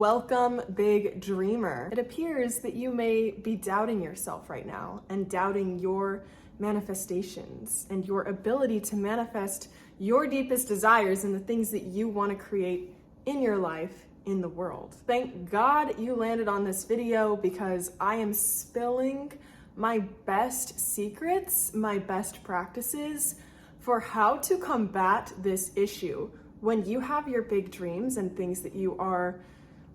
Welcome, big dreamer. It appears that you may be doubting yourself right now and doubting your manifestations and your ability to manifest your deepest desires and the things that you want to create in your life, in the world. Thank God you landed on this video because I am spilling my best secrets, my best practices for how to combat this issue when you have your big dreams and things that you are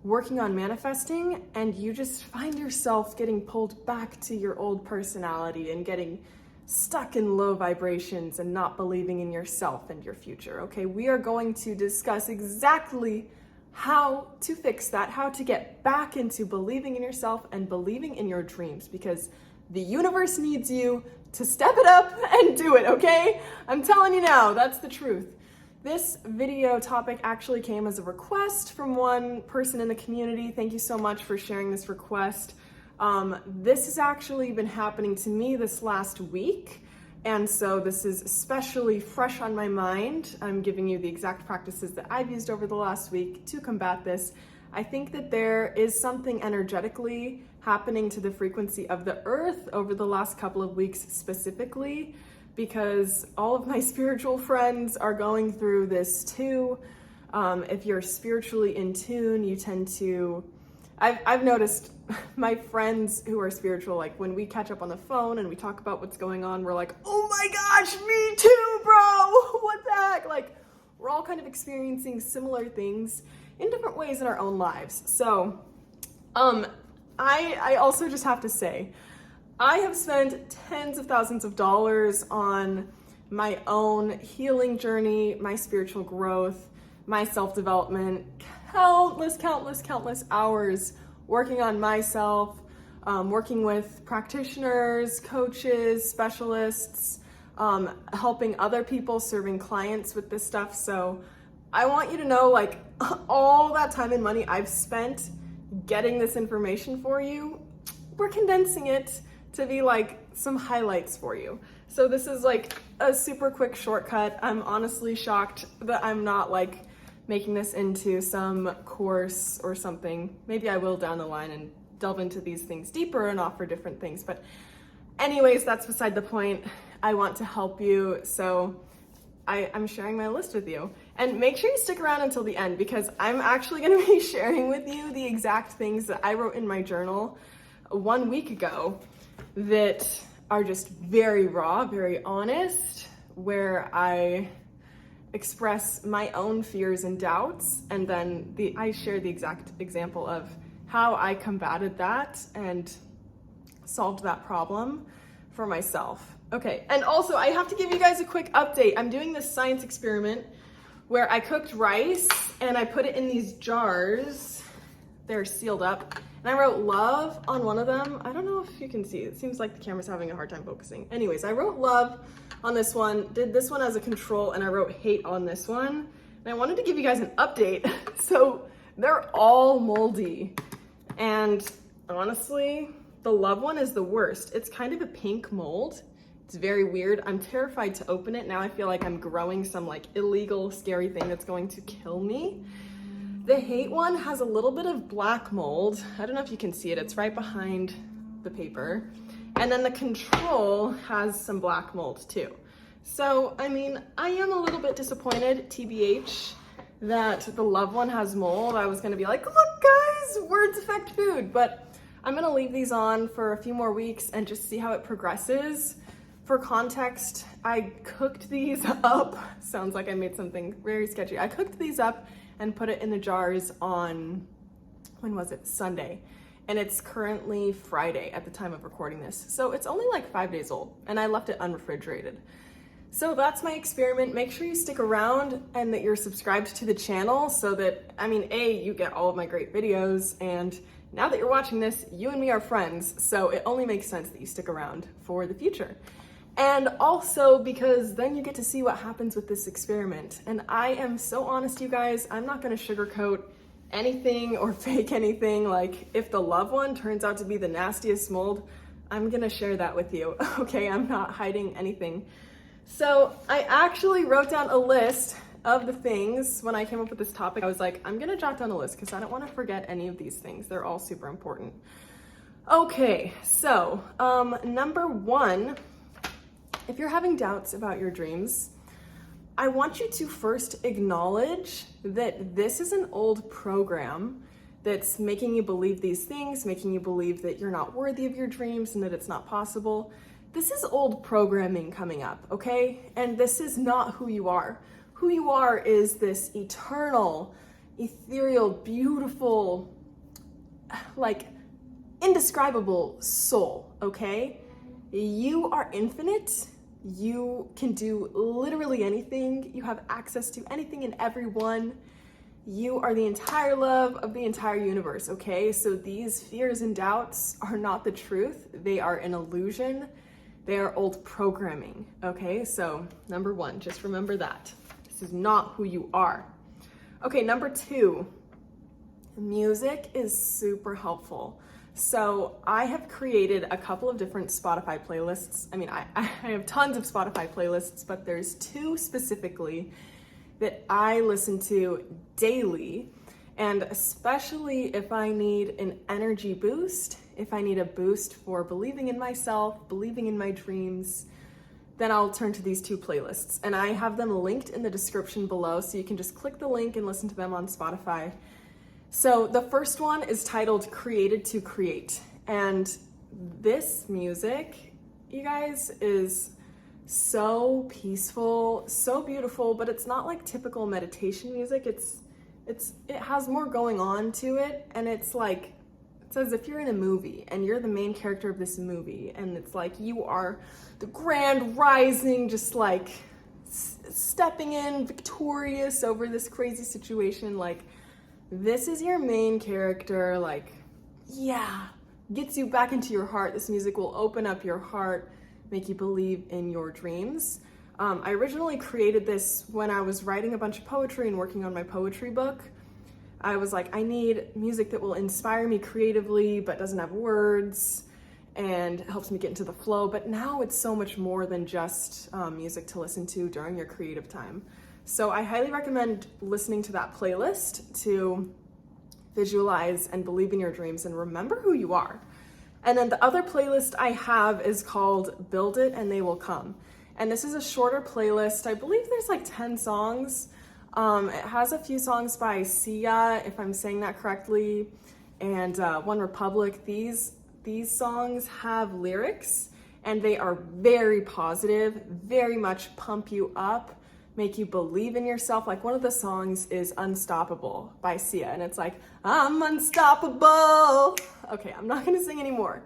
working on manifesting and you just find yourself getting pulled back to your old personality and getting stuck in low vibrations and not believing in yourself and your future. Okay, we are going to discuss exactly how to fix that, how to get back into believing in yourself and believing in your dreams, because the universe needs you to step it up and do it, okay? I'm telling you now, that's the truth. This video topic actually came as a request from one person in the community. Thank you so much for sharing this request. This has actually been happening to me this last week, and so this is especially fresh on my mind. I'm giving you the exact practices that I've used over the last week to combat this. I think that there is something energetically happening to the frequency of the earth over the last couple of weeks specifically, because all of my spiritual friends are going through this too. If you're spiritually in tune, you tend to, I've noticed my friends who are spiritual, like when we catch up on the phone and we talk about what's going on, we're like, oh my gosh, me too, bro, what the heck? Like, we're all kind of experiencing similar things in different ways in our own lives. So, I also just have to say, I have spent tens of thousands of dollars on my own healing journey, my spiritual growth, my self-development, countless hours working on myself, working with practitioners, coaches, specialists, helping other people, serving clients with this stuff. So I want you to know, like, all that time and money I've spent getting this information for you, we're condensing it to be like some highlights for you. So this is like a super quick shortcut. I'm honestly shocked that I'm not like making this into some course or something. Maybe I will down the line and delve into these things deeper and offer different things. But anyways, that's beside the point. I want to help you. So I'm sharing my list with you. And make sure you stick around until the end, because I'm actually going to be sharing with you the exact things that I wrote in my journal 1 week ago that are just very raw, very honest, where I express my own fears and doubts, and then I share the exact example of how I combated that and solved that problem for myself. Okay, and also I have to give you guys a quick update. I'm doing this science experiment where I cooked rice and I put it in these jars. They're sealed up. And I wrote love on one of them. I don't know if you can see. It seems like the camera's having a hard time focusing. Anyways, I wrote love on this one, did this one as a control, and I wrote hate on this one. And I wanted to give you guys an update. So they're all moldy. And honestly, the love one is the worst. It's kind of a pink mold. It's very weird. I'm terrified to open it. Now I feel like I'm growing some like illegal, scary thing that's going to kill me. The hate one has a little bit of black mold. I don't know if you can see it. It's right behind the paper. And then the control has some black mold too. So, I mean, I am a little bit disappointed, TBH, that the love one has mold. I was gonna be like, look guys, words affect food. But I'm gonna leave these on for a few more weeks and just see how it progresses. For context, I cooked these up. Sounds like I made something very sketchy. I cooked these up and put it in the jars on, when was it? Sunday. And it's currently Friday at the time of recording this. So it's only like 5 days old, and I left it unrefrigerated. So that's my experiment. Make sure you stick around and that you're subscribed to the channel so that, I mean, A, you get all of my great videos, and now that you're watching this, you and me are friends. So it only makes sense that you stick around for the future. And also because then you get to see what happens with this experiment. And I am so honest, you guys, I'm not gonna sugarcoat anything or fake anything. Like, if the love one turns out to be the nastiest mold, I'm gonna share that with you, okay? I'm not hiding anything. So I actually wrote down a list of the things, when I came up with this topic, I was like, I'm gonna jot down a list because I don't want to forget any of these things. They're all super important. Okay, so number one, if you're having doubts about your dreams, I want you to first acknowledge that this is an old program that's making you believe these things, making you believe that you're not worthy of your dreams and that it's not possible. This is old programming coming up, okay? And this is not who you are. Who you are is this eternal, ethereal, beautiful, like indescribable soul, okay? You are infinite. You can do literally anything. You have access to anything and everyone. You are the entire love of the entire universe, okay? So these fears and doubts are not the truth. They are an illusion. They are old programming, okay? So number one, just remember that. This is not who you are. Okay, number two, music is super helpful. So I have created a couple of different Spotify playlists. I mean, I have tons of Spotify playlists, but there's two specifically that I listen to daily. And especially if I need an energy boost, if I need a boost for believing in myself, believing in my dreams, then I'll turn to these two playlists. And I have them linked in the description below, so you can just click the link and listen to them on Spotify. So the first one is titled Created to Create. And this music, you guys, is so peaceful, so beautiful, but it's not like typical meditation music. It has more going on to it, and it's like, it's as if you're in a movie and you're the main character of this movie, and it's like you are the grand rising, just like stepping in victorious over this crazy situation. Like, this is your main character, like, yeah, gets you back into your heart. This music will open up your heart, make you believe in your dreams. I originally created this when I was writing a bunch of poetry and working on my poetry book. I was like, I need music that will inspire me creatively but doesn't have words and helps me get into the flow. But now it's so much more than just music to listen to during your creative time. So I highly recommend listening to that playlist to visualize and believe in your dreams and remember who you are. And then the other playlist I have is called Build It and They Will Come. And this is a shorter playlist. I believe there's like 10 songs. It has a few songs by Sia, if I'm saying that correctly, and One Republic. These songs have lyrics, and they are very positive, very much pump you up, make you believe in yourself. Like, one of the songs is Unstoppable by Sia, and it's like, I'm unstoppable. Okay, I'm not gonna sing anymore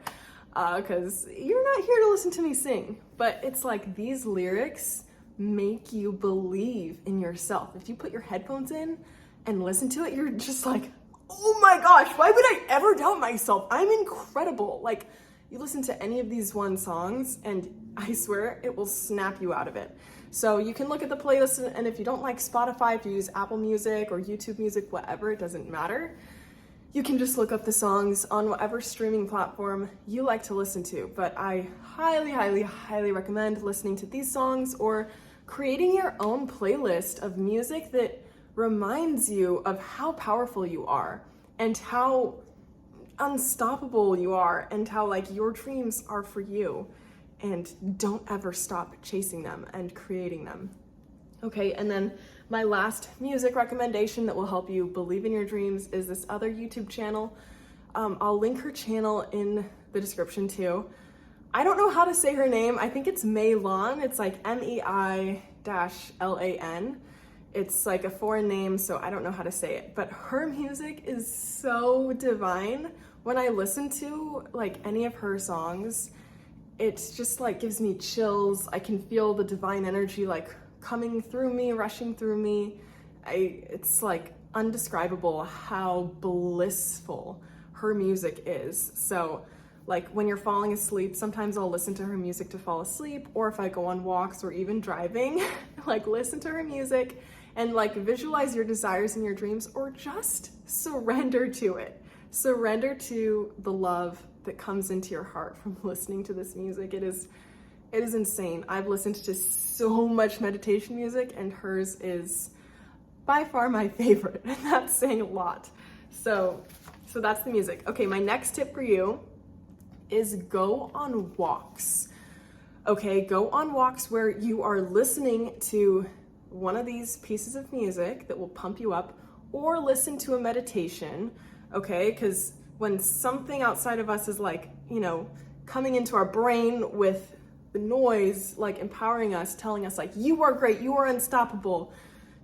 because you're not here to listen to me sing, but it's like these lyrics make you believe in yourself. If you put your headphones in and listen to it, you're just like, oh my gosh, why would I ever doubt myself? I'm incredible. Like, you listen to any of these one songs and I swear it will snap you out of it. So you can look at the playlist, and if you don't like Spotify, if you use Apple Music or YouTube Music, whatever, it doesn't matter. You can just look up the songs on whatever streaming platform you like to listen to. But I highly, highly, highly recommend listening to these songs or creating your own playlist of music that reminds you of how powerful you are and how unstoppable you are and how like your dreams are for you, and don't ever stop chasing them and creating them. Okay, and then my last music recommendation that will help you believe in your dreams is this other YouTube channel. I'll link her channel in the description too. I don't know how to say her name. I think it's Mei-lan. It's like MEI-LAN. It's like a foreign name, so I don't know how to say it. But her music is so divine. When I listen to like any of her songs, it's just like gives me chills. I can feel the divine energy like coming through me, rushing through me. It's like undescribable how blissful her music is. So like when you're falling asleep, sometimes I'll listen to her music to fall asleep, or if I go on walks or even driving, like listen to her music and like visualize your desires and your dreams, or just surrender to it. Surrender to the love that comes into your heart from listening to this music. It is insane. I've listened to so much meditation music, and hers is by far my favorite, and that's saying a lot. So that's the music. Okay, my next tip for you is go on walks. Okay, go on walks where you are listening to one of these pieces of music that will pump you up, or listen to a meditation, okay? Because when something outside of us is like, coming into our brain with the noise, like empowering us, telling us like, you are great, you are unstoppable,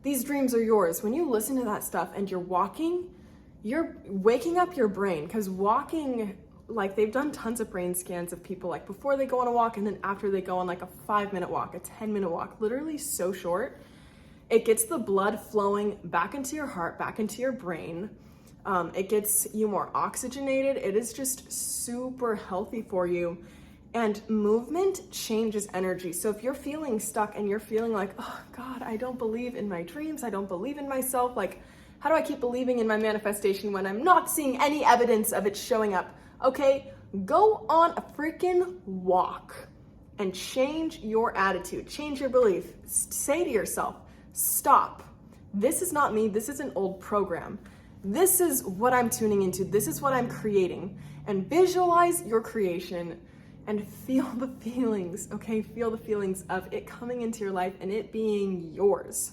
these dreams are yours. When you listen to that stuff and you're walking, you're waking up your brain, because walking, like they've done tons of brain scans of people like before they go on a walk and then after they go on like a 5-minute walk, a 10-minute walk, literally so short. It gets the blood flowing back into your heart, back into your brain. It gets you more oxygenated. It is just super healthy for you. And movement changes energy. So if you're feeling stuck and you're feeling like, oh God, I don't believe in my dreams, I don't believe in myself, like how do I keep believing in my manifestation when I'm not seeing any evidence of it showing up? Okay, go on a freaking walk and change your attitude, change your belief. Say to yourself, stop. This is not me. This is an old program. This is what I'm tuning into. This is what I'm creating. And visualize your creation and feel the feelings, okay? Feel the feelings of it coming into your life and it being yours.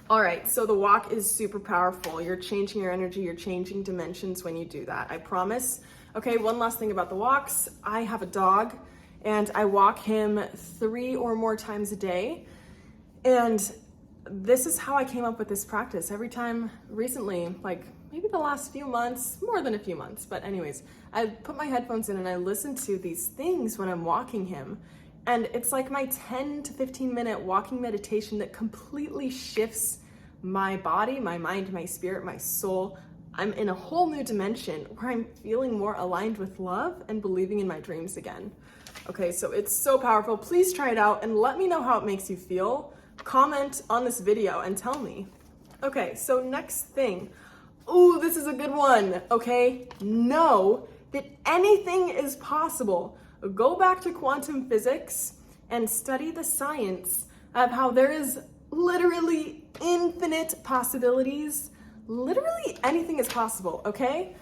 All right, so the walk is super powerful. You're changing your energy, you're changing dimensions when you do that, I promise. Okay, one last thing about the walks. I have a dog and I walk him 3 or more times a day. And this is how I came up with this practice. Every time recently, like maybe the last few months, more than a few months, but anyways, I put my headphones in and I listen to these things when I'm walking him. And it's like my 10 to 15 minute walking meditation that completely shifts my body, my mind, my spirit, my soul. I'm in a whole new dimension where I'm feeling more aligned with love and believing in my dreams again. Okay, so it's so powerful. Please try it out and let me know how it makes you feel. Comment on this video and tell me. Okay, so next thing. Ooh, this is a good one, okay? Know that anything is possible. Go back to quantum physics and study the science of how there is literally infinite possibilities. Literally anything is possible, okay?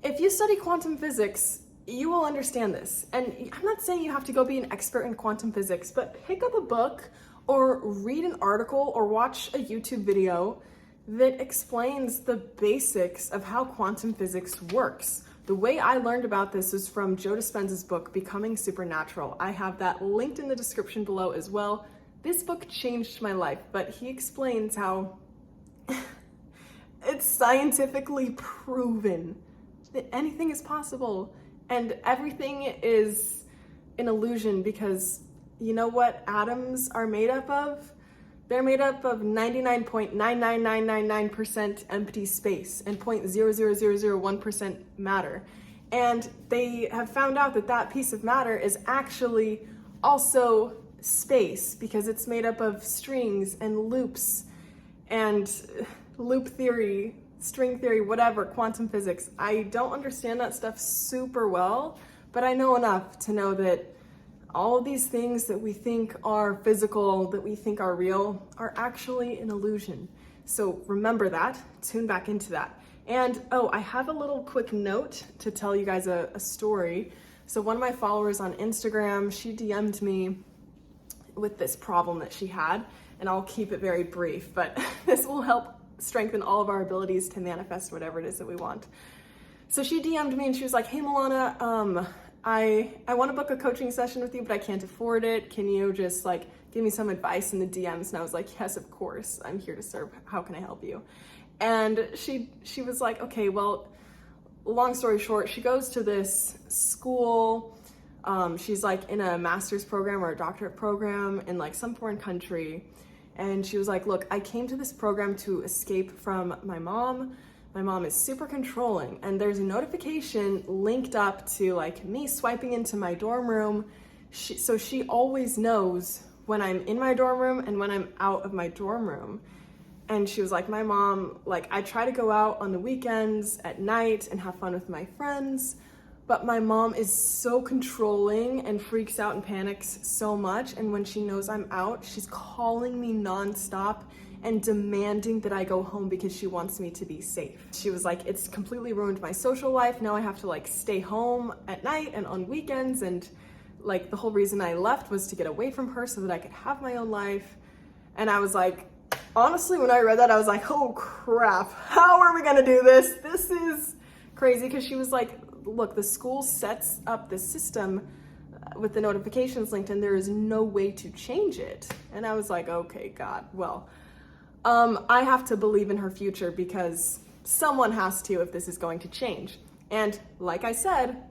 If you study quantum physics, you will understand this. And I'm not saying you have to go be an expert in quantum physics, but pick up a book or read an article or watch a YouTube video that explains the basics of how quantum physics works. The way I learned about this is from Joe Dispenza's book, Becoming Supernatural. I have that linked in the description below as well. This book changed my life, but he explains how it's scientifically proven that anything is possible and everything is an illusion, because you know what atoms are made up of? They're made up of 99.99999% empty space and 0.00001% matter. And they have found out that that piece of matter is actually also space, because it's made up of strings and loops and loop theory, string theory, whatever, quantum physics. I don't understand that stuff super well, but I know enough to know that all of these things that we think are physical, that we think are real, are actually an illusion. So remember that, tune back into that. And I have a little quick note to tell you guys a story. So one of my followers on Instagram, she DM'd me with this problem that she had, and I'll keep it very brief, but this will help strengthen all of our abilities to manifest whatever it is that we want. So she DM'd me and she was like, hey Milana, I want to book a coaching session with you, but I can't afford it. Can you just like give me some advice in the DMs? And I was like, yes, of course. I'm here to serve. How can I help you? And she was like, okay, well, long story short, she goes to this school. She's like in a master's program or a doctorate program in like some foreign country. And she was like, look, I came to this program to escape from my mom. My mom is super controlling, and there's a notification linked up to like me swiping into my dorm room. So she always knows when I'm in my dorm room and when I'm out of my dorm room. And she was like, my mom, like I try to go out on the weekends at night and have fun with my friends, but my mom is so controlling and freaks out and panics so much. And when she knows I'm out, she's calling me nonstop and demanding that I go home because she wants me to be safe. She was like, it's completely ruined my social life. Now I have to like stay home at night and on weekends, and like the whole reason I left was to get away from her so that I could have my own life. And I was like, honestly, when I read that, I was like, oh crap, how are we gonna do this? This is crazy. Because she was like, look, the school sets up the system with the notifications linked, and there is no way to change it. And I was like, okay, God, well, I have to believe in her future because someone has to if this is going to change. And like I said,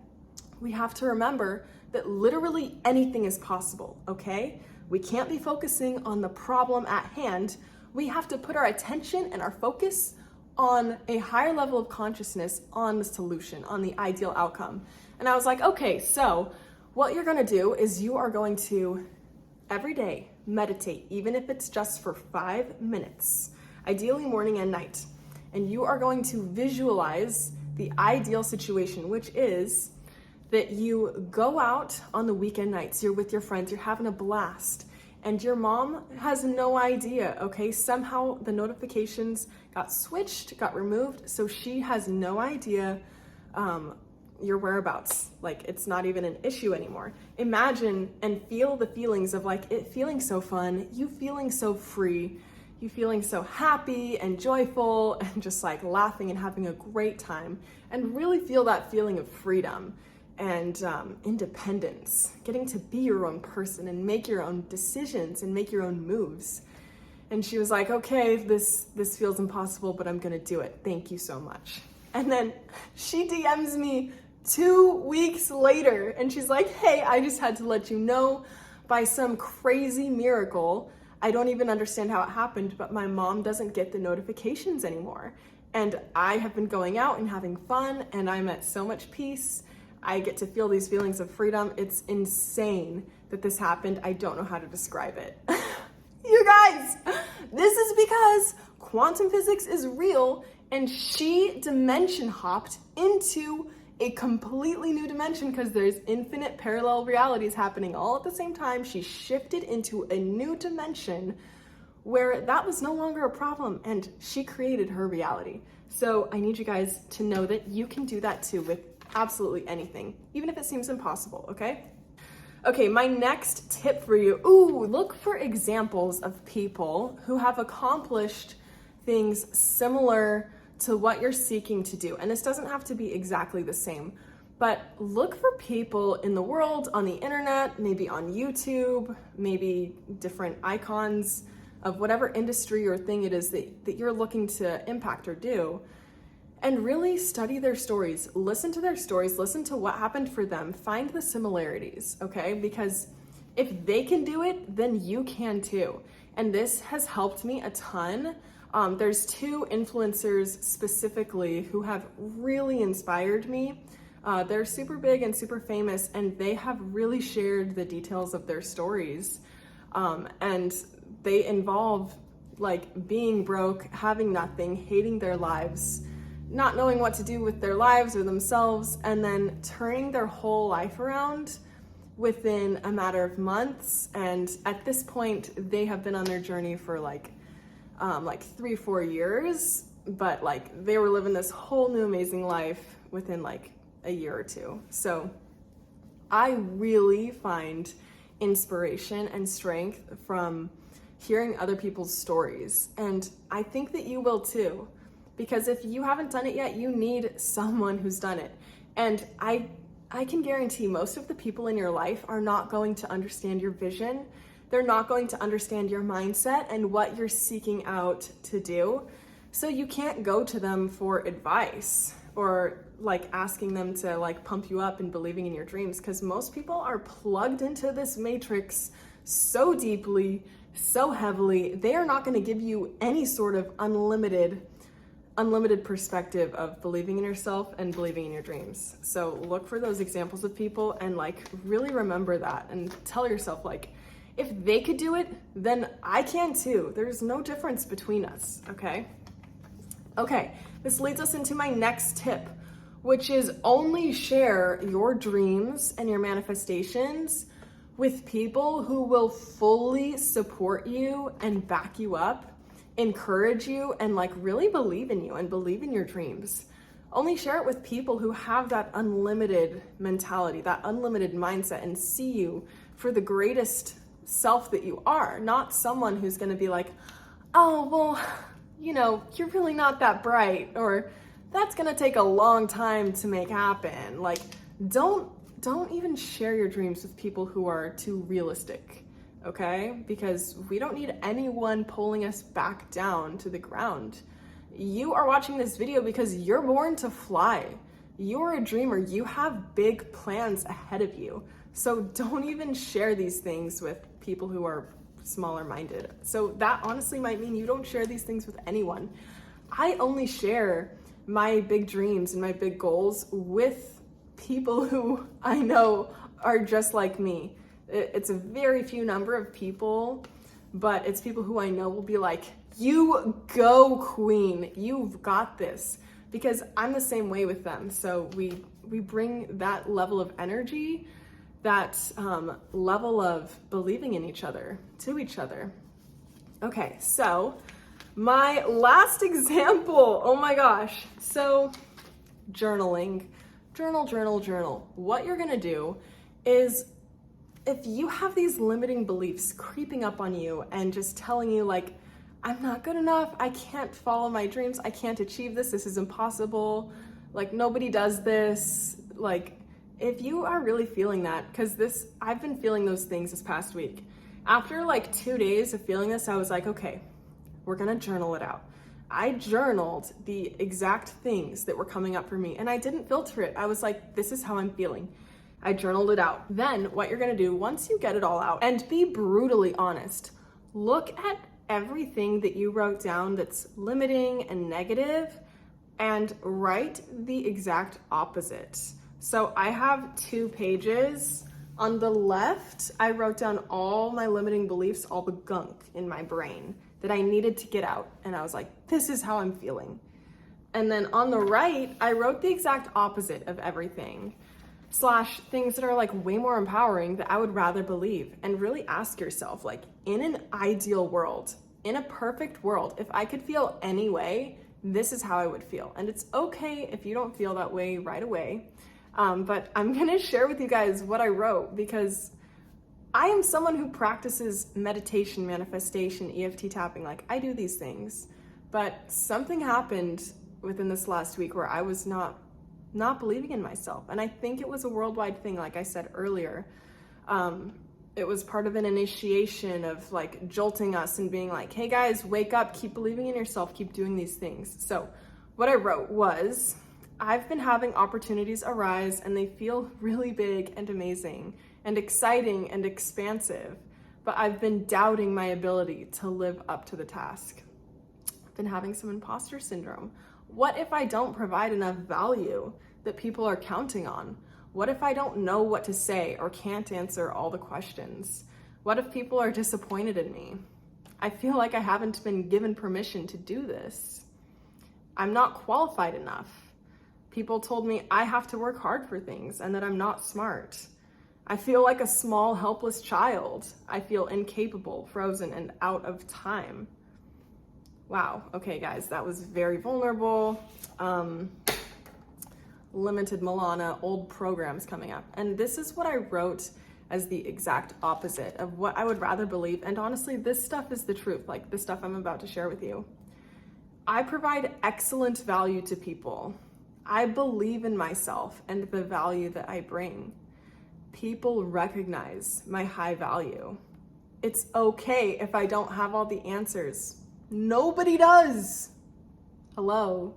we have to remember that literally anything is possible, okay? We can't be focusing on the problem at hand. We have to put our attention and our focus on a higher level of consciousness, on the solution, on the ideal outcome. And I was like, okay, so what you're gonna do is you are going to every day meditate, even if it's just for 5 minutes, ideally morning and night. And you are going to visualize the ideal situation, which is that you go out on the weekend nights, you're with your friends, you're having a blast, and your mom has no idea, okay? Somehow the notifications got switched, got removed, so she has no idea your whereabouts. Like, it's not even an issue anymore. Imagine and feel the feelings of like it feeling so fun, you feeling so free, you feeling so happy and joyful and just like laughing and having a great time, and really feel that feeling of freedom and independence, getting to be your own person and make your own decisions and make your own moves. And she was like, okay, this feels impossible, but I'm gonna do it. Thank you so much. And then she DMs me 2 weeks later, and she's like, hey, I just had to let you know, by some crazy miracle, I don't even understand how it happened, but my mom doesn't get the notifications anymore. And I have been going out and having fun, and I'm at so much peace. I get to feel these feelings of freedom. It's insane that this happened. I don't know how to describe it. You guys, this is because quantum physics is real, and she dimension hopped into a completely new dimension because there's infinite parallel realities happening all at the same time. She shifted into a new dimension where that was no longer a problem, and she created her reality. So I need you guys to know that you can do that too with absolutely anything, even if it seems impossible, okay? Okay, my next tip for you, look for examples of people who have accomplished things similar to what you're seeking to do. And this doesn't have to be exactly the same, but look for people in the world, on the internet, maybe on YouTube, maybe different icons of whatever industry or thing it is that you're looking to impact or do, and really study their stories. Listen to their stories, listen to what happened for them, find the similarities, okay? Because if they can do it, then you can too. And this has helped me a ton. There's 2 influencers specifically who have really inspired me. They're super big and super famous, and they have really shared the details of their stories. And they involve like being broke, having nothing, hating their lives, not knowing what to do with their lives or themselves, and then turning their whole life around within a matter of months. And at this point, they have been on their journey for like 3-4 years, but like they were living this whole new amazing life within like a year or 2. So I really find inspiration and strength from hearing other people's stories, and I think that you will too, because if you haven't done it yet, you need someone who's done it. And I can guarantee most of the people in your life are not going to understand your vision. They're not going to understand your mindset and what you're seeking out to do. So you can't go to them for advice or like asking them to like pump you up and believing in your dreams, because most people are plugged into this matrix so deeply, so heavily, they are not going to give you any sort of unlimited perspective of believing in yourself and believing in your dreams. So look for those examples of people and like really remember that and tell yourself like, if they could do it, then I can too. There's no difference between us, okay? Okay, this leads us into my next tip, which is only share your dreams and your manifestations with people who will fully support you and back you up encourage you and like really believe in you and believe in your dreams. Only share it with people who have that unlimited mentality, that unlimited mindset, and see you for the greatest self that you are, not someone who's going to be like, oh, well, you know, you're really not that bright, or that's going to take a long time to make happen. Like, don't even share your dreams with people who are too realistic, okay? Because we don't need anyone pulling us back down to the ground. You are watching this video because you're born to fly. You're a dreamer. You have big plans ahead of you. So don't even share these things with people who are smaller minded. So that honestly might mean you don't share these things with anyone. I only share my big dreams and my big goals with people who I know are just like me. It's a very few number of people, but it's people who I know will be like, you go, queen, you've got this, because I'm the same way with them. So we bring that level of energy, that level of believing in each other, to each other. Okay, so my last example, oh my gosh. So journaling, journal. What you're gonna do is, if you have these limiting beliefs creeping up on you and just telling you like, I'm not good enough, I can't follow my dreams, I can't achieve this is impossible, like nobody does this, like if you are really feeling that, because I've been feeling those things this past week. After like 2 days of feeling this, I was like, okay, we're gonna journal it out. I journaled the exact things that were coming up for me, and I didn't filter it. I was like, this is how I'm feeling. I journaled it out. Then what you're gonna do, once you get it all out, and be brutally honest, look at everything that you wrote down that's limiting and negative and write the exact opposite. So I have 2 pages. On the left, I wrote down all my limiting beliefs, all the gunk in my brain that I needed to get out. And I was like, this is how I'm feeling. And then on the right, I wrote the exact opposite of everything, / things that are like way more empowering that I would rather believe. And really ask yourself, like, in an ideal world, in a perfect world, if I could feel any way, this is how I would feel. And it's okay if you don't feel that way right away. But I'm gonna share with you guys what I wrote, because I am someone who practices meditation, manifestation, EFT tapping. Like, I do these things, but something happened within this last week where I was not believing in myself. And I think it was a worldwide thing, like I said earlier. It was part of an initiation of like jolting us and being like, hey guys, wake up, keep believing in yourself, keep doing these things. So what I wrote was, I've been having opportunities arise and they feel really big and amazing and exciting and expansive, but I've been doubting my ability to live up to the task. I've been having some imposter syndrome. What if I don't provide enough value that people are counting on? What if I don't know what to say or can't answer all the questions? What if people are disappointed in me? I feel like I haven't been given permission to do this. I'm not qualified enough. People told me I have to work hard for things and that I'm not smart. I feel like a small, helpless child. I feel incapable, frozen, and out of time. Wow, okay guys, that was very vulnerable. Limited Milana, old programs coming up. And this is what I wrote as the exact opposite of what I would rather believe. And honestly, this stuff is the truth, like the stuff I'm about to share with you. I provide excellent value to people. I believe in myself and the value that I bring. People recognize my high value. It's okay if I don't have all the answers. Nobody does. Hello.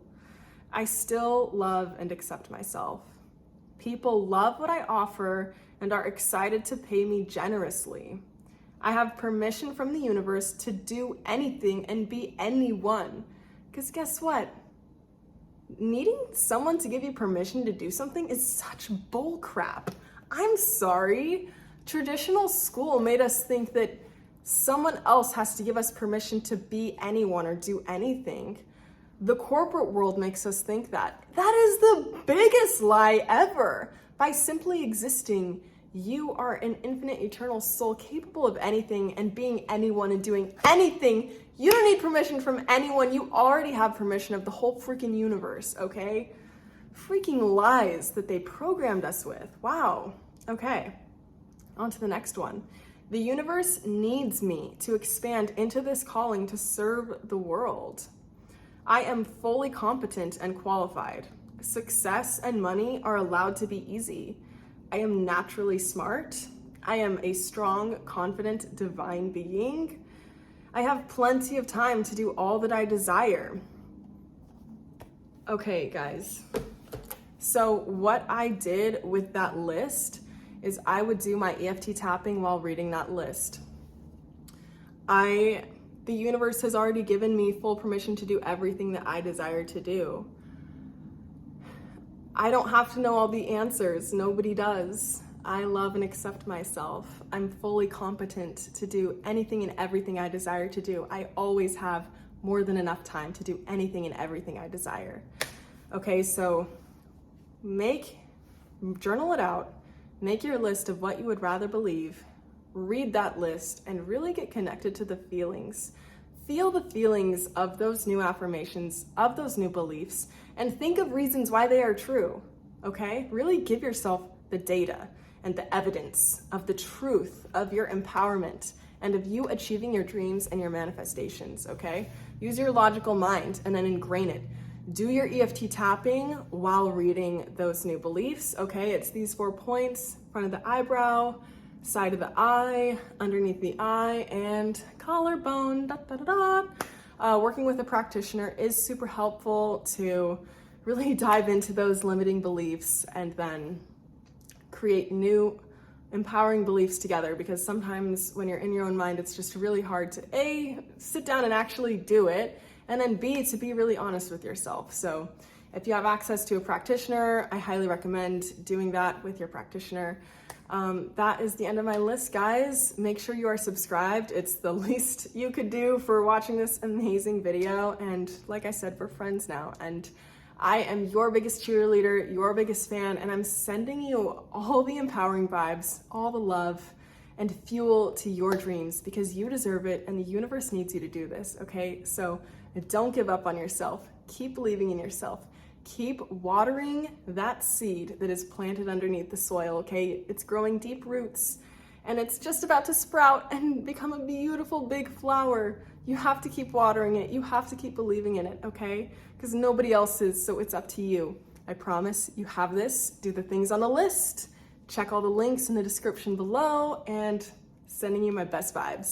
I still love and accept myself. People love what I offer and are excited to pay me generously. I have permission from the universe to do anything and be anyone. Because guess what? Needing someone to give you permission to do something is such bull crap. I'm sorry. Traditional school made us think that someone else has to give us permission to be anyone or do anything. The corporate world makes us think that. That is the biggest lie ever. By simply existing, You are an infinite, eternal soul capable of anything and being anyone and doing anything. You don't need permission from anyone. You already have permission of the whole freaking universe, okay? Freaking lies that they programmed us with. Wow. Okay, on to the next one. The universe needs me to expand into this calling to serve the world. I am fully competent and qualified. Success and money are allowed to be easy. I am naturally smart. I am a strong, confident, divine being. I have plenty of time to do all that I desire. Okay, guys. So what I did with that list is I would do my EFT tapping while reading that list. The universe has already given me full permission to do everything that I desire to do. I don't have to know all the answers. Nobody does. I love and accept myself. I'm fully competent to do anything and everything I desire to do. I always have more than enough time to do anything and everything I desire. Okay, so journal it out, make your list of what you would rather believe, read that list, and really get connected to the feelings. Feel the feelings of those new affirmations, of those new beliefs, and think of reasons why they are true, okay? Really give yourself the data and the evidence of the truth of your empowerment and of you achieving your dreams and your manifestations, okay? Use your logical mind and then ingrain it. Do your EFT tapping while reading those new beliefs, okay? It's these 4 points: front of the eyebrow, side of the eye, underneath the eye, and collarbone, da, da, da, da. Working with a practitioner is super helpful to really dive into those limiting beliefs and then create new empowering beliefs together, because sometimes when you're in your own mind, it's just really hard to A, sit down and actually do it, and then B, to be really honest with yourself. So if you have access to a practitioner, I highly recommend doing that with your practitioner. That is the end of my list, guys. Make sure you are subscribed. It's the least you could do for watching this amazing video. And like I said, we're friends now. And I am your biggest cheerleader, your biggest fan, and I'm sending you all the empowering vibes, all the love, and fuel to your dreams, because you deserve it and the universe needs you to do this, okay? So don't give up on yourself. Keep believing in yourself. Keep watering that seed that is planted underneath the soil, okay? It's growing deep roots and it's just about to sprout and become a beautiful big flower. You have to keep watering it. You have to keep believing in it, okay? Because nobody else is, so it's up to you. I promise you have this. Do the things on the list. Check all the links in the description below, and sending you my best vibes.